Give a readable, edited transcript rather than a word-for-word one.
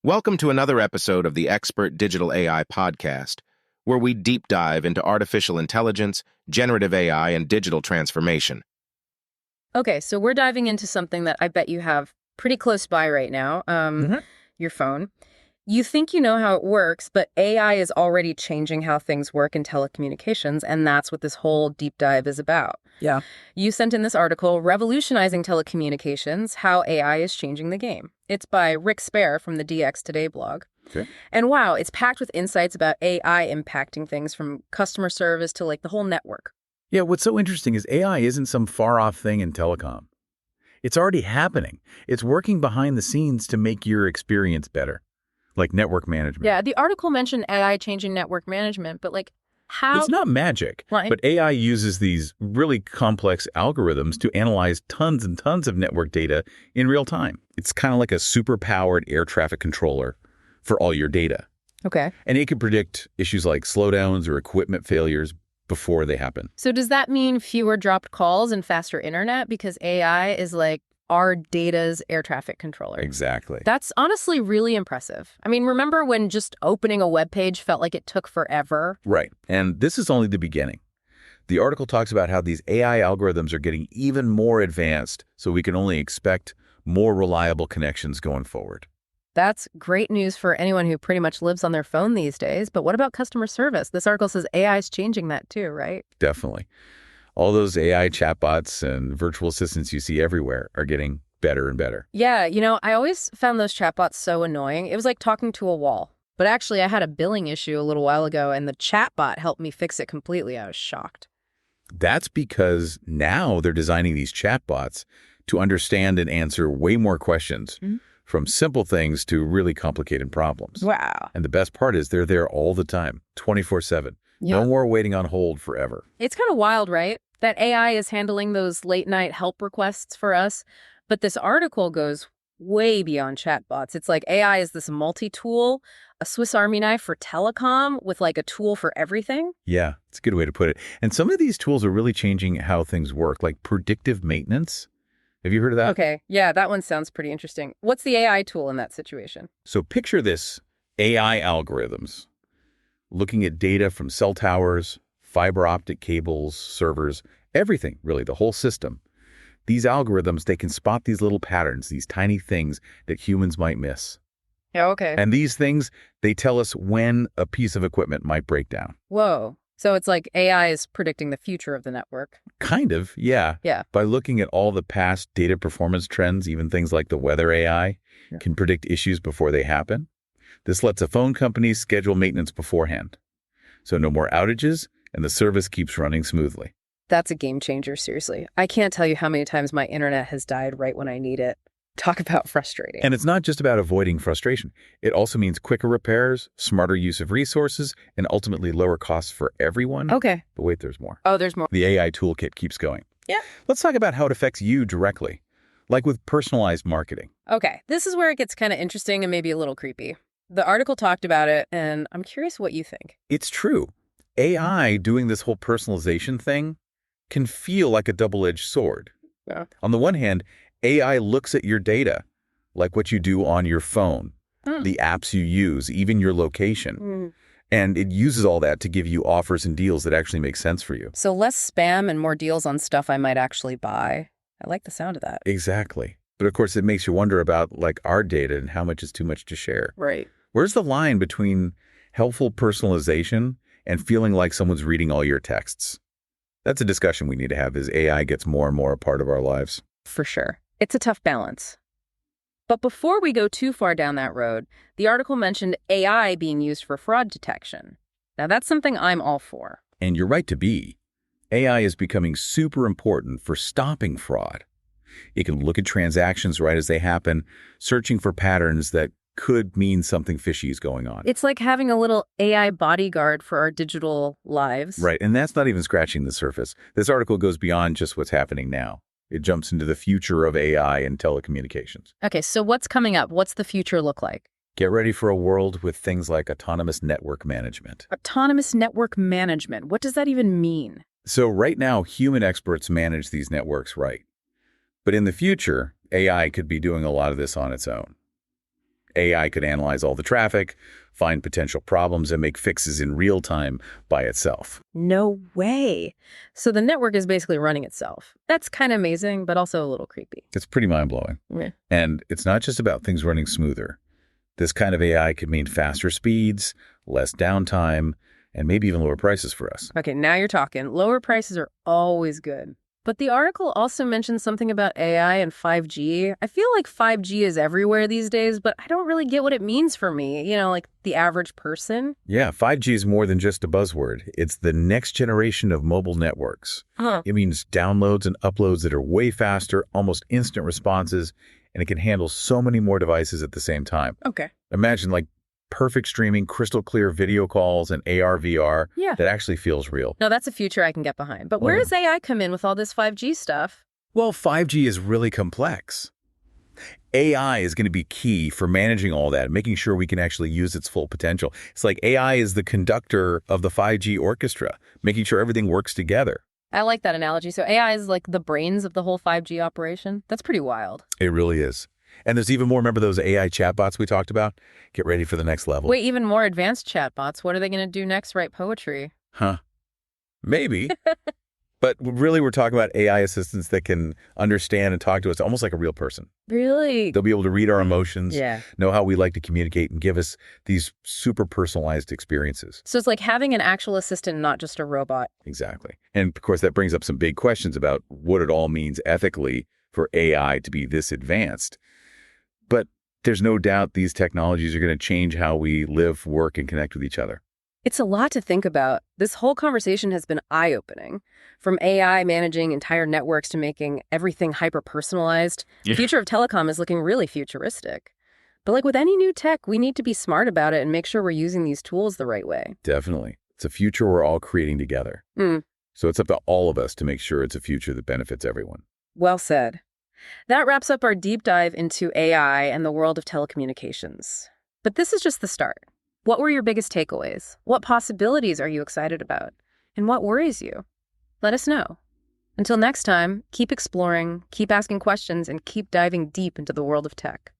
Welcome to another episode of the Expert Digital AI podcast, where we deep dive into artificial intelligence, generative AI, and digital transformation. Okay, so we're diving into something that I bet you have pretty close by right now, your phone. You think you know how it works, but AI is already changing how things work in telecommunications, and that's what this whole deep dive is about. Yeah. You sent in this article, Revolutionizing Telecommunications, How AI is Changing the Game. It's by Rick Spare from the DX Today blog. Okay. And wow, it's packed with insights about AI impacting things from customer service to like the whole network. Yeah, what's so interesting is AI isn't some far-off thing in telecom. It's already happening. It's working behind the scenes to make your experience better, like network management. Yeah, the article mentioned AI changing network management, but like how? It's not magic, but AI uses these really complex algorithms to analyze tons and tons of network data in real time. It's kind of like a super-powered air traffic controller for all your data. Okay. And it can predict issues like slowdowns or equipment failures before they happen. So does that mean fewer dropped calls and faster internet because AI is like our data's air traffic controller? Exactly. That's honestly really impressive. I mean, remember when just opening a web page felt like it took forever? Right. And this is only the beginning. The article talks about how these AI algorithms are getting even more advanced, so we can only expect more reliable connections going forward. That's great news for anyone who pretty much lives on their phone these days. But what about customer service? This article says AI is changing that too, right? Definitely. All those AI chatbots and virtual assistants you see everywhere are getting better and better. Yeah, I always found those chatbots so annoying. It was like talking to a wall. But actually, I had a billing issue a little while ago, and the chatbot helped me fix it completely. I was shocked. That's because now they're designing these chatbots to understand and answer way more questions, from simple things to really complicated problems. Wow. And the best part is they're there all the time, 24/7. Yeah. No more waiting on hold forever. It's kind of wild, right? That AI is handling those late-night help requests for us. But this article goes way beyond chatbots. It's like AI is this multi-tool, a Swiss Army knife for telecom with like a tool for everything. Yeah, it's a good way to put it. And some of these tools are really changing how things work, like predictive maintenance. Have you heard of that? Okay, yeah, that one sounds pretty interesting. What's the AI tool in that situation? So picture this: AI algorithms looking at data from cell towers, fiber optic cables, servers, everything, really, the whole system. These algorithms, they can spot these little patterns, these tiny things that humans might miss. Yeah, okay. And these things, they tell us when a piece of equipment might break down. Whoa. So it's like AI is predicting the future of the network. Kind of, yeah. Yeah. By looking at all the past data performance trends, even things like the weather AI can predict issues before they happen. This lets a phone company schedule maintenance beforehand. So no more outages, and the service keeps running smoothly. That's a game changer, seriously. I can't tell you how many times my internet has died right when I need it. Talk about frustrating. And it's not just about avoiding frustration. It also means quicker repairs, smarter use of resources, and ultimately lower costs for everyone. Okay. But wait, there's more. Oh, there's more. The AI toolkit keeps going. Yeah. Let's talk about how it affects you directly, like with personalized marketing. Okay, this is where it gets kind of interesting and maybe a little creepy. The article talked about it, and I'm curious what you think. It's true. AI doing this whole personalization thing can feel like a double-edged sword. Yeah. On the one hand, AI looks at your data, like what you do on your phone, the apps you use, even your location. And it uses all that to give you offers and deals that actually make sense for you. So less spam and more deals on stuff I might actually buy. I like the sound of that. Exactly. But of course, it makes you wonder about like our data and how much is too much to share. Right. Where's the line between helpful personalization and feeling like someone's reading all your texts? That's a discussion we need to have as AI gets more and more a part of our lives. For sure. It's a tough balance. But before we go too far down that road, the article mentioned AI being used for fraud detection. Now, that's something I'm all for. And you're right to be. AI is becoming super important for stopping fraud. It can look at transactions right as they happen, searching for patterns that could mean something fishy is going on. It's like having a little AI bodyguard for our digital lives. Right, and that's not even scratching the surface. This article goes beyond just what's happening now. It jumps into the future of AI and telecommunications. Okay, so what's coming up? What's the future look like? Get ready for a world with things like autonomous network management. Autonomous network management. What does that even mean? So right now, human experts manage these networks right. But in the future, AI could be doing a lot of this on its own. AI could analyze all the traffic, find potential problems, and make fixes in real time by itself. No way. So the network is basically running itself. That's kind of amazing, but also a little creepy. It's pretty mind-blowing. Yeah. And it's not just about things running smoother. This kind of AI could mean faster speeds, less downtime, and maybe even lower prices for us. Okay, now you're talking. Lower prices are always good. But the article also mentioned something about AI and 5G. I feel like 5G is everywhere these days, but I don't really get what it means for me, like the average person. Yeah, 5G is more than just a buzzword. It's the next generation of mobile networks. It means downloads and uploads that are way faster, almost instant responses, and it can handle so many more devices at the same time. Okay. Imagine perfect streaming, crystal clear video calls, and AR, VR that actually feels real. No, that's a future I can get behind. But where does AI come in with all this 5G stuff? Well, 5G is really complex. AI is going to be key for managing all that, making sure we can actually use its full potential. It's like AI is the conductor of the 5G orchestra, making sure everything works together. I like that analogy. So AI is like the brains of the whole 5G operation. That's pretty wild. It really is. And there's even more. Remember those AI chatbots we talked about? Get ready for the next level. Wait, even more advanced chatbots. What are they going to do next? Write poetry? Huh. Maybe. But really, we're talking about AI assistants that can understand and talk to us almost like a real person. Really? They'll be able to read our emotions, Yeah. know how we like to communicate, and give us these super personalized experiences. So it's like having an actual assistant, not just a robot. Exactly. And of course, that brings up some big questions about what it all means ethically for AI to be this advanced. But there's no doubt these technologies are going to change how we live, work, and connect with each other. It's a lot to think about. This whole conversation has been eye-opening. From AI managing entire networks to making everything hyper-personalized, the future of telecom is looking really futuristic. But like with any new tech, we need to be smart about it and make sure we're using these tools the right way. Definitely. It's a future we're all creating together. So it's up to all of us to make sure it's a future that benefits everyone. Well said. That wraps up our deep dive into AI and the world of telecommunications. But this is just the start. What were your biggest takeaways? What possibilities are you excited about? And what worries you? Let us know. Until next time, keep exploring, keep asking questions, and keep diving deep into the world of tech.